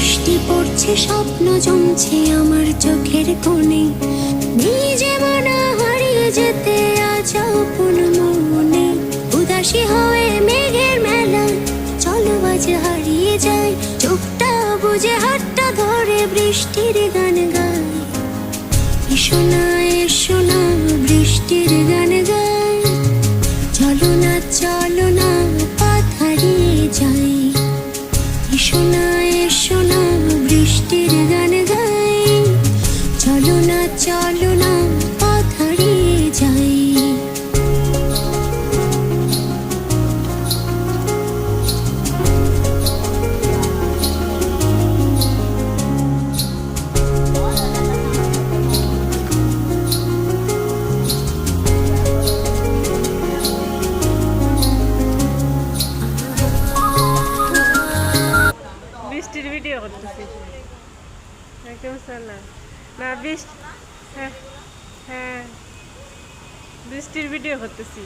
বৃষ্টি পড়ছে, স্বপ্ন জমছে আমার চোখের কোণে, নিজে মনা হারিয়ে যেতে আজ আপন মনে। উদাসী হয়ে মেঘের মেলা, চলো আজ হারিয়ে যায়, চোখটা বুঝে হাতটা ধরে বৃষ্টির গান গায়। এসো না এসো না বৃষ্টির গান গায়, চলো না চলো না পথ হারিয়ে যাই। এসো না বৃষ্টির গান গাই, চলো না পথ হারিয়ে যাই। বৃষ্টির ভিডিও করতেছি একদম সালা না বৃষ্টি, হ্যাঁ হ্যাঁ বৃষ্টির ভিডিও করতেছি।